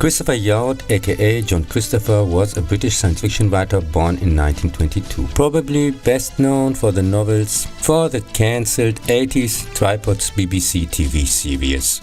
Christopher Yount, aka John Christopher, was a British science fiction writer born in 1922. Probably best known for the novels for the cancelled 80s Tripods BBC TV series.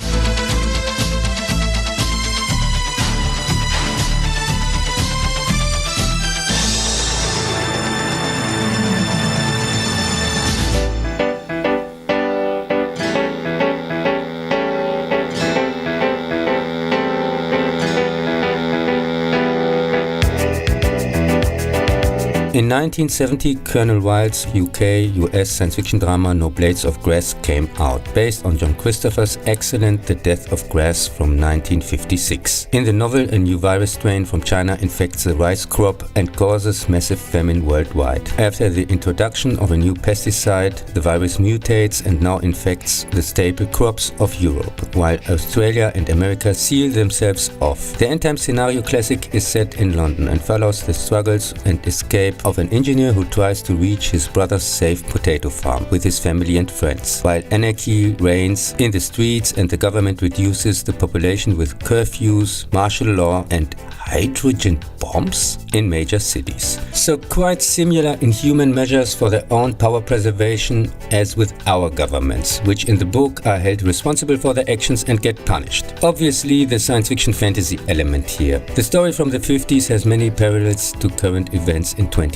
In 1970, Colonel Wilde's UK-US science fiction drama No Blades of Grass came out, based on John Christopher's excellent The Death of Grass from 1956. In the novel, a new virus strain from China infects the rice crop and causes massive famine worldwide. After the introduction of a new pesticide, the virus mutates and now infects the staple crops of Europe, while Australia and America seal themselves off. The end-time scenario classic is set in London and follows the struggles and escape of an engineer who tries to reach his brother's safe potato farm with his family and friends, while anarchy reigns in the streets and the government reduces the population with curfews, martial law and hydrogen bombs in major cities. So quite similar in human measures for their own power preservation as with our governments, which in the book are held responsible for their actions and get punished. Obviously the science fiction fantasy element here. The story from the 50s has many parallels to current events in 2020.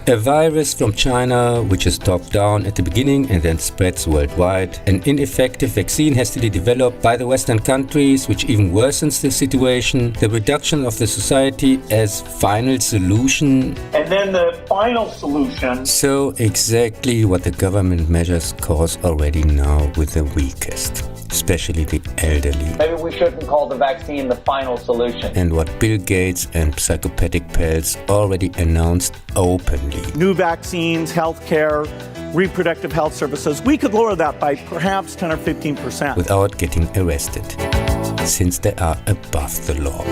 A virus from China which is top down at the beginning and then spreads worldwide. An ineffective vaccine hastily developed by the Western countries which even worsens the situation. The reduction of the society as final solution. And then the final solution. So exactly what the government measures cause already now with the weakest, especially the elderly. Maybe we shouldn't call the vaccine the final solution. And what Bill Gates and psychopathic pals already announced openly. New vaccines, healthcare, reproductive health services, we could lower that by perhaps 10 or 15%. Without getting arrested, since they are above the law.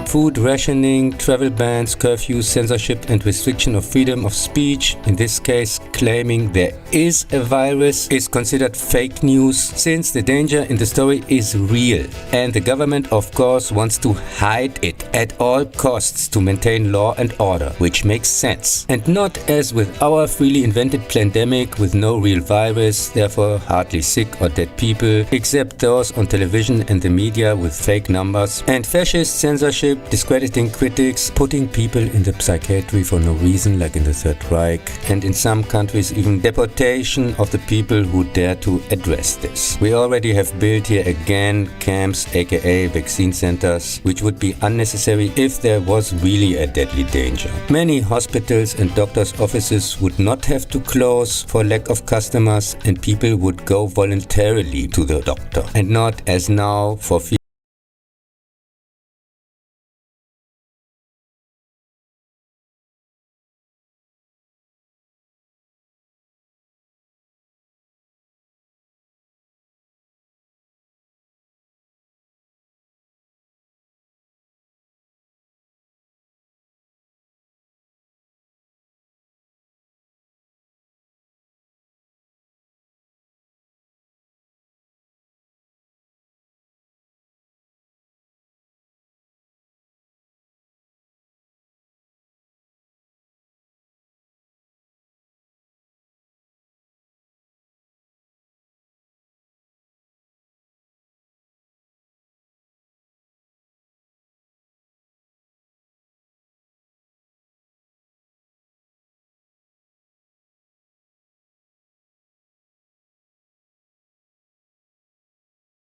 Food rationing, travel bans, curfews, censorship and restriction of freedom of speech, in this case claiming there is a virus, is considered fake news since the danger in the story is real. And the government of course wants to hide it at all costs to maintain law and order, which makes sense. And not as with our freely invented pandemic with no real virus, therefore hardly sick or dead people, except those on television and the media with fake numbers, and fascist censorship, discrediting critics, putting people in the psychiatry for no reason like in the Third Reich, and in some countries even deportation of the people who dare to address this. We already have built here again camps aka vaccine centers, which would be unnecessary if there was really a deadly danger. Many hospitals and doctors' offices would not have to close for lack of customers and people would go voluntarily to the doctor and not as now for fear.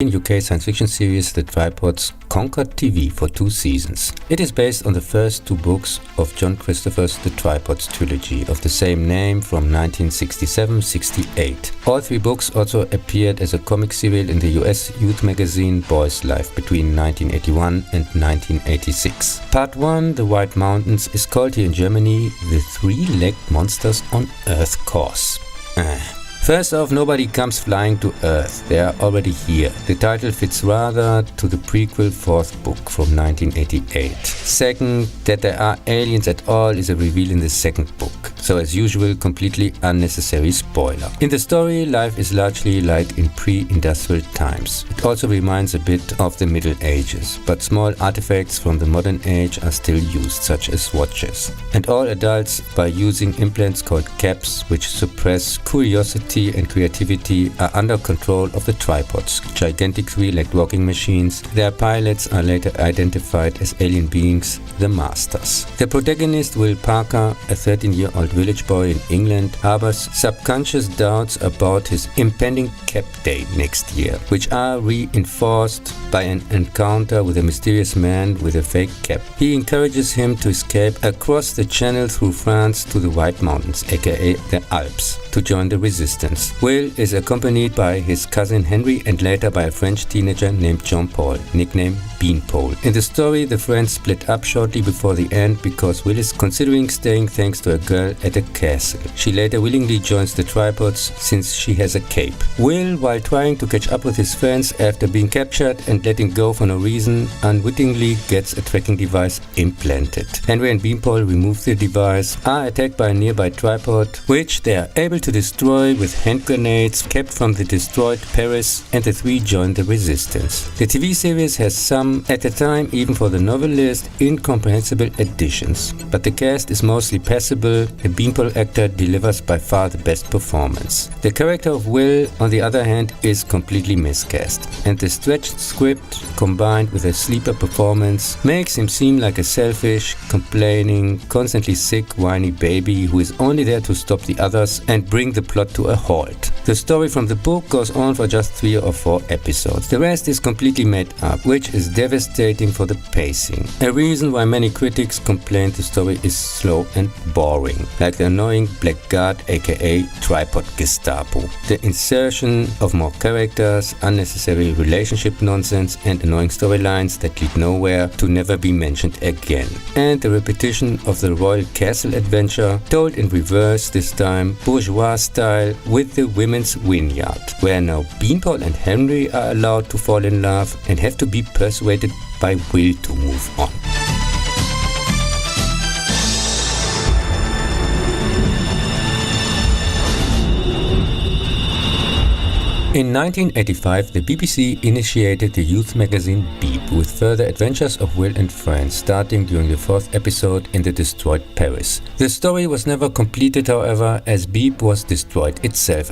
In UK science fiction series The Tripods conquered TV for 2 seasons. It is based on the first 2 books of John Christopher's The Tripods trilogy of the same name from 1967-68. All 3 books also appeared as a comic serial in the US youth magazine Boys Life between 1981 and 1986. Part 1, The White Mountains, is called here in Germany The Three-Legged Monsters on Earth Course. First off, nobody comes flying to Earth. They are already here. The title fits rather to the prequel fourth book from 1988. Second, that there are aliens at all is a reveal in the second book. So as usual, completely unnecessary spoiler. In the story, life is largely like in pre-industrial times. It also reminds a bit of the Middle Ages, but small artifacts from the modern age are still used, such as watches. And all adults, by using implants called caps, which suppress curiosity and creativity, are under control of the tripods, gigantic three-legged walking machines. Their pilots are later identified as alien beings, the Masters. The protagonist, Will Parker, a 13-year-old village boy in England, harbors subconscious doubts about his impending cap day next year, which are reinforced by an encounter with a mysterious man with a fake cap. He encourages him to escape across the channel through France to the White Mountains, aka the Alps, to join the resistance. Will is accompanied by his cousin Henry and later by a French teenager named Jean-Paul, nicknamed Beanpole. In the story, the friends split up shortly before the end because Will is considering staying thanks to a girl at a castle. She later willingly joins the tripods since she has a cape. Will, while trying to catch up with his friends after being captured and letting go for no reason, unwittingly gets a tracking device implanted. Henry and Beanpole remove the device, are attacked by a nearby tripod, which they are able to destroy with hand grenades kept from the destroyed Paris, and the three join the resistance. The TV series has some, at the time even for the novelist, incomprehensible additions, but the cast is mostly passable. The Beanpole actor delivers by far the best performance. The character of Will, on the other hand, is completely miscast, and the stretched script combined with a sleeper performance makes him seem like a selfish, complaining, constantly sick, whiny baby who is only there to stop the others and bring the plot to a halt. The story from the book goes on for just 3 or 4 episodes. The rest is completely made up, which is devastating for the pacing. A reason why many critics complain the story is slow and boring, like the annoying Black Guard aka Tripod Gestapo. The insertion of more characters, unnecessary relationship nonsense and annoying storylines that lead nowhere to never be mentioned again. And the repetition of the royal castle adventure, told in reverse this time, bourgeois style, with the women's vineyard, where now Beanpole and Henry are allowed to fall in love and have to be persuaded by Will to move on. In 1985, the BBC initiated the youth magazine Beep with further adventures of Will and friends, starting during the 4th episode in the destroyed Paris. The story was never completed, however, as Beep was destroyed itself.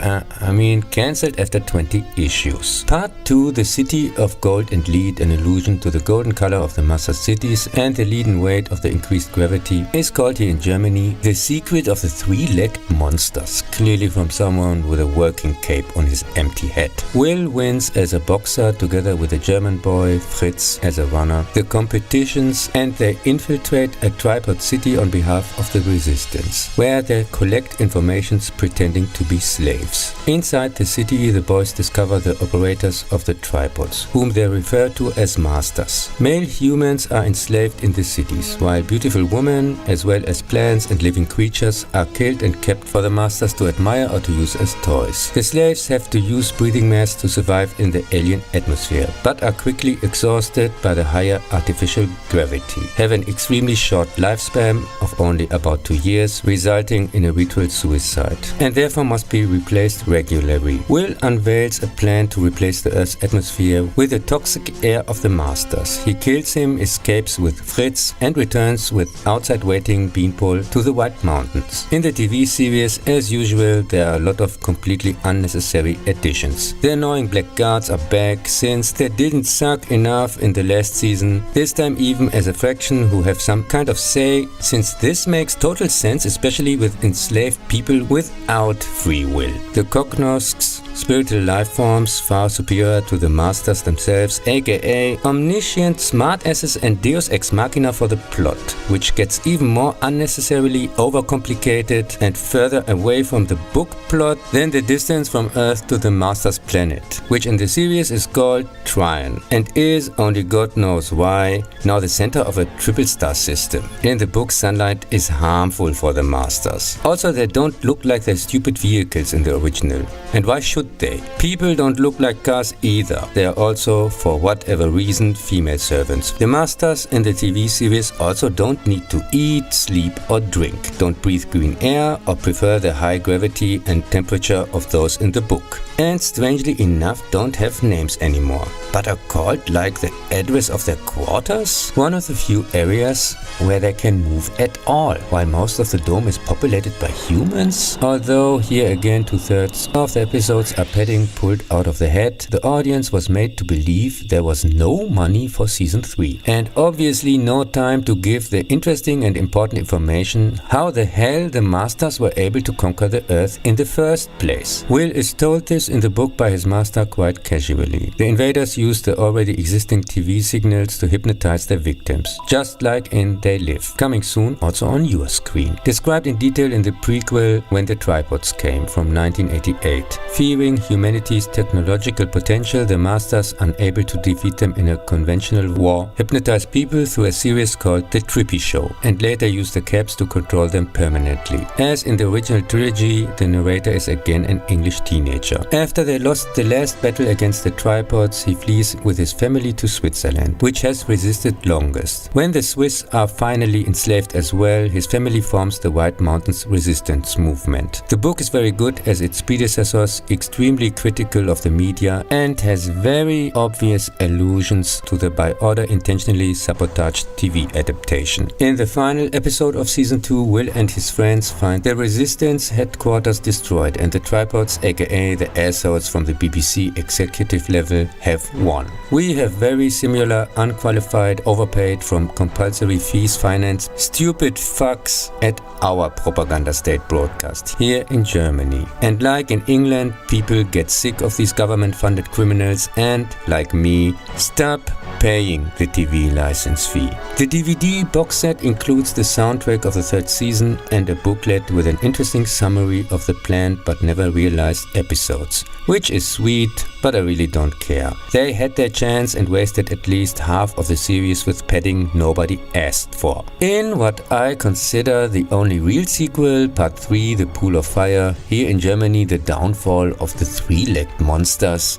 Cancelled after 20 issues. Part 2, The City of Gold and Lead, an allusion to the golden color of the Master cities and the leaden weight of the increased gravity, is called here in Germany The Secret of the Three-Legged Monsters, clearly from someone with a working cape on his empty head. Will wins as a boxer together with a German boy, Fritz, as a runner, the competitions, and they infiltrate a tripod city on behalf of the resistance, where they collect informations pretending to be slaves. Inside the city, the boys discover the operators of the tripods, whom they refer to as masters. Male humans are enslaved in the cities, while beautiful women, as well as plants and living creatures, are killed and kept for the masters to admire or to use as toys. The slaves have to use breathing masks to survive in the alien atmosphere, but are quickly exhausted by the higher artificial gravity, have an extremely short lifespan of only about 2 years, resulting in a ritual suicide, and therefore must be replaced regularly. Will unveils a plan to replace the Earth's atmosphere with the toxic air of the Masters. He kills him, escapes with Fritz, and returns with outside waiting Beanpole to the White Mountains. In the TV series, as usual, there are a lot of completely unnecessary additions. The annoying Black Guards are back since they didn't suck enough in the last season, this time even as a faction who have some kind of say, since this makes total sense, especially with enslaved people without free will. The Cognosks, spiritual life forms far superior to the Masters themselves, aka omniscient smartasses and deus ex machina for the plot, which gets even more unnecessarily overcomplicated and further away from the book plot than the distance from Earth to the Master master's planet, which in the series is called Tryon, and is, only God knows why, now the center of a triple star system. In the book, sunlight is harmful for the masters. Also, they don't look like their stupid vehicles in the original. And why should they? People don't look like cars either. They are also, for whatever reason, female servants. The masters in the TV series also don't need to eat, sleep or drink, don't breathe green air or prefer the high gravity and temperature of those in the book. And strangely enough, don't have names anymore, but are called like the address of their quarters? One of the few areas where they can move at all, while most of the dome is populated by humans. Although here again 2/3 of the episodes are padding pulled out of the head, the audience was made to believe there was no money for season 3. And obviously no time to give the interesting and important information how the hell the masters were able to conquer the Earth in the first place. Will is told this in the book by his master quite casually. The invaders used the already existing TV signals to hypnotize their victims, just like in They Live, coming soon also on your screen. Described in detail in the prequel When the Tripods Came from 1988. Fearing humanity's technological potential, the masters, unable to defeat them in a conventional war, hypnotized people through a series called The Trippy Show, and later used the caps to control them permanently. As in the original trilogy, the narrator is again an English teenager. After they lost the last battle against the tripods, he flees with his family to Switzerland, which has resisted longest. When the Swiss are finally enslaved as well, his family forms the White Mountains Resistance Movement. The book is very good as its predecessors, extremely critical of the media, and has very obvious allusions to the by order intentionally sabotaged TV adaptation. In the final episode of season 2, Will and his friends find the Resistance headquarters destroyed, and the tripods, aka the assholes from the BBC executive level, have won. We have very similar unqualified, overpaid from compulsory fees financed stupid fucks at our propaganda state broadcast here in Germany. And like in England, people get sick of these government-funded criminals and, like me, stop paying the TV license fee. The DVD box set includes the soundtrack of the 3rd season and a booklet with an interesting summary of the planned but never realized episodes, which is sweet, but I really don't care. They had their chance and wasted at least half of the series with padding nobody asked for. In what I consider the only real sequel, Part 3, The Pool of Fire, here in Germany, The Downfall of the Three-Legged Monsters,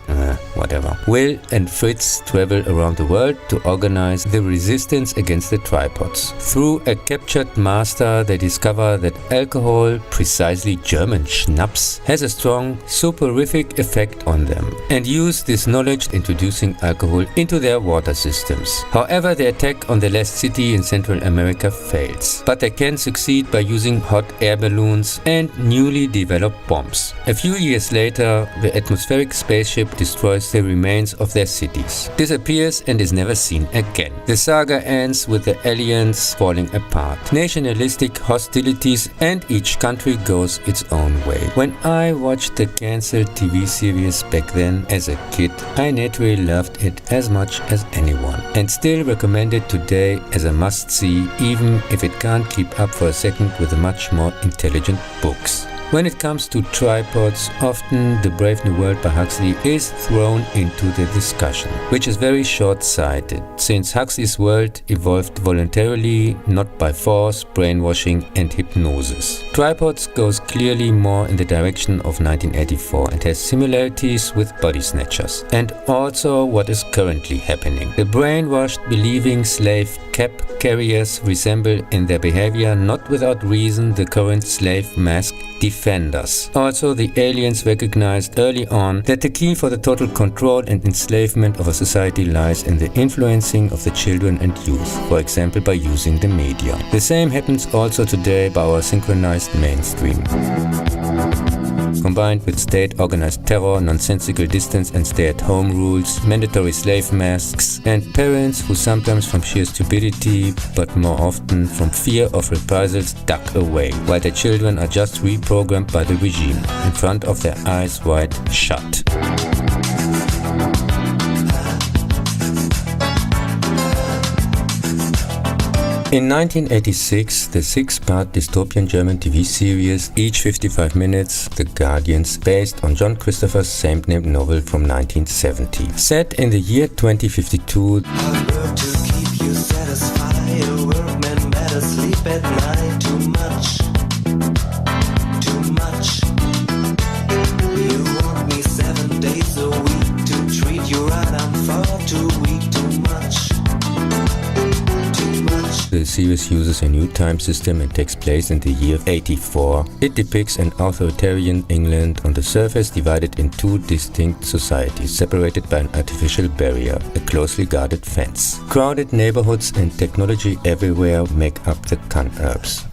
whatever. Will and Fritz travel around the world to organize the resistance against the tripods. Through a captured master, they discover that alcohol, precisely German schnapps, has a strong soporific effect on them, and use this knowledge introducing alcohol into their water systems. However, the attack on the last city in Central America fails, but they can succeed by using hot air balloons and newly developed bombs. A few years later, the atmospheric spaceship destroys the remains of their cities, disappears and is never seen again. The saga ends with the aliens falling apart, nationalistic hostilities, and each country goes its own way. When I watched the cancelled TV series back then as a kid, I naturally loved it as much as anyone, and still recommend it today as a must-see, even if it can't keep up for a second with the much more intelligent books. When it comes to tripods, often The Brave New World by Huxley is thrown into the discussion, which is very short-sighted, since Huxley's world evolved voluntarily, not by force, brainwashing and hypnosis. Tripods goes clearly more in the direction of 1984 and has similarities with Body Snatchers, and also what is currently happening. The brainwashed, believing slave cap carriers resemble in their behavior, not without reason, the current slave mask defenders. Also, the aliens recognized early on that the key for the total control and enslavement of a society lies in the influencing of the children and youth, for example by using the media. The same happens also today by our synchronized mainstream. Combined with state-organized terror, nonsensical distance and stay-at-home rules, mandatory slave masks, and parents who sometimes from sheer stupidity, but more often from fear of reprisals, duck away, while their children are just reprogrammed by the regime, in front of their eyes wide shut. In 1986, the 6-part dystopian German TV series, each 55 minutes, The Guardians, based on John Christopher's same-named novel from 1970. Set in the year 2052, sleep at night too much. You want me 7 days a week to treat you right. I'm far too weak, too much. The series uses a new time system and takes place in the year 84. It depicts an authoritarian England on the surface divided in two distinct societies, separated by an artificial barrier, a closely guarded fence. Crowded neighborhoods and technology everywhere make up the Cub,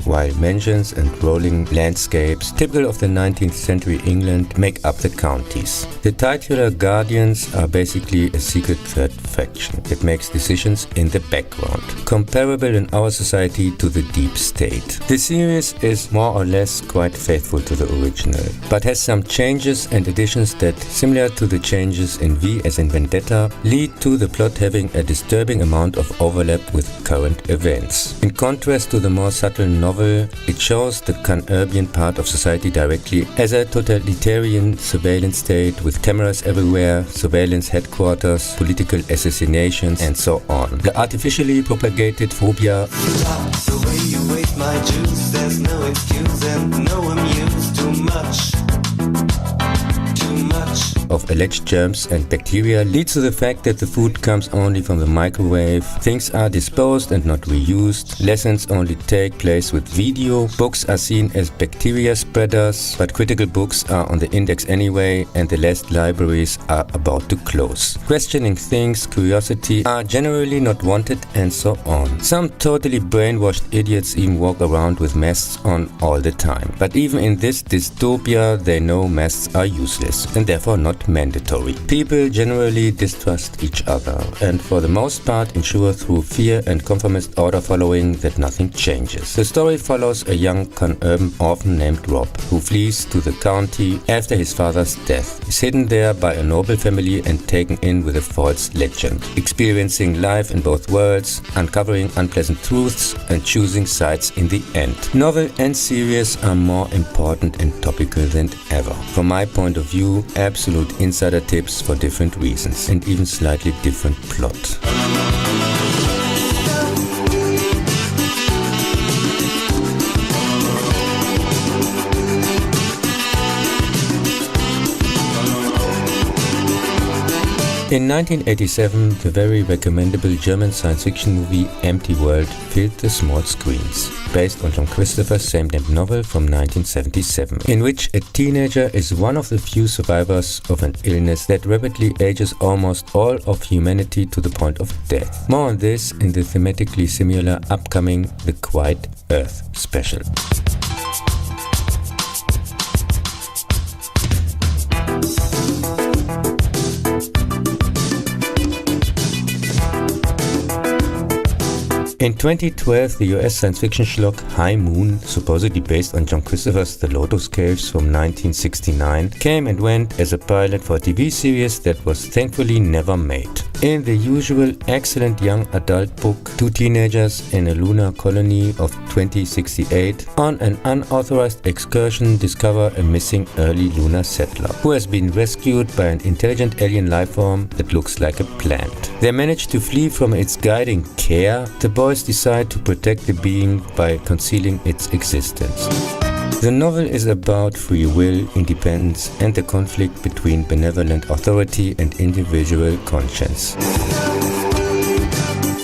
while mansions and rolling landscapes, typical of the 19th century England, make up the counties. The titular Guardians are basically a secret third faction that makes decisions in the background, comparable in our society to the deep state. The series is more or less quite faithful to the original, but has some changes and additions that, similar to the changes in V as in Vendetta, lead to the plot having a disturbing amount of overlap with current events. In contrast to the more subtle novel, it shows the Cub part of society directly as a totalitarian surveillance state with cameras everywhere, surveillance headquarters, political assassinations, and so on. The artificially propagated phobia. The way you waste my juice, there's no excuse and no amuse. Too much. Of alleged germs and bacteria leads to the fact that the food comes only from the microwave, things are disposed and not reused, lessons only take place with video, books are seen as bacteria spreaders, but critical books are on the index anyway, and the last libraries are about to close. Questioning things, curiosity are generally not wanted, and so on. Some totally brainwashed idiots even walk around with masks on all the time. But even in this dystopia, they know masks are useless and therefore not mandatory. People generally distrust each other and for the most part ensure through fear and conformist order following that nothing changes. The story follows a young urban orphan named Rob who flees to the county after his father's death. He's hidden there by a noble family and taken in with a false legend, experiencing life in both worlds, uncovering unpleasant truths and choosing sides in the end. Novel and series are more important and topical than ever. From my point of view, absolute insider tips for different reasons and even slightly different plot. In 1987, the very recommendable German science fiction movie Empty World filled the small screens, based on John Christopher's same-named novel from 1977, in which a teenager is one of the few survivors of an illness that rapidly ages almost all of humanity to the point of death. More on this in the thematically similar upcoming The Quiet Earth special. In 2012, the US science fiction schlock High Moon, supposedly based on John Christopher's The Lotus Caves from 1969, came and went as a pilot for a TV series that was thankfully never made. In the usual excellent young adult book, two teenagers in a lunar colony of 2068 on an unauthorized excursion discover a missing early lunar settler who has been rescued by an intelligent alien lifeform that looks like a plant. They manage to flee from its guiding care. The boys decide to protect the being by concealing its existence. The novel is about free will, independence, and the conflict between benevolent authority and individual conscience.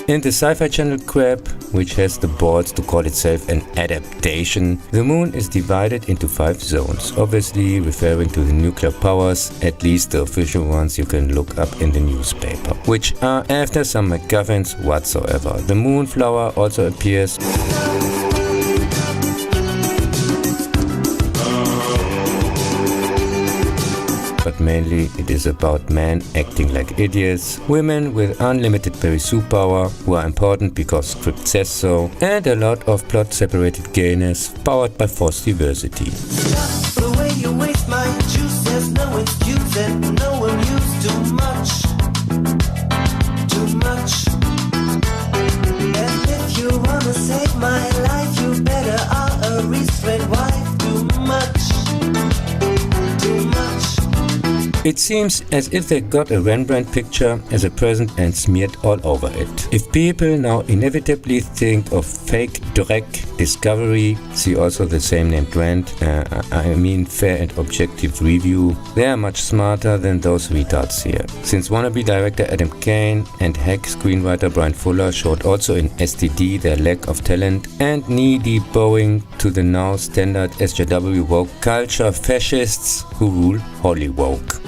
In the Sci-Fi Channel crap, which has the balls to call itself an adaptation, the moon is divided into 5 zones, obviously referring to the nuclear powers, at least the official ones you can look up in the newspaper, which are after some MacGuffins whatsoever. The moonflower also appears. But mainly it is about men acting like idiots, women with unlimited Peri-Sue power who are important because script says so, and a lot of plot-separated gayness powered by forced diversity. The way you waste my juice, there's no excuse and no amuse. Too much. And if you run to save my life, you better are a restrained wife. Too much, too much. It seems as if they got a Rembrandt picture as a present and smeared all over it. If people now inevitably think of fake direct discovery, see also the same named Rand, I mean fair and objective review, they are much smarter than those retards here. Since wannabe director Adam Kane and hack screenwriter Brian Fuller showed also in STD their lack of talent and knee-deep bowing to the now standard SJW woke culture fascists who rule Holly woke.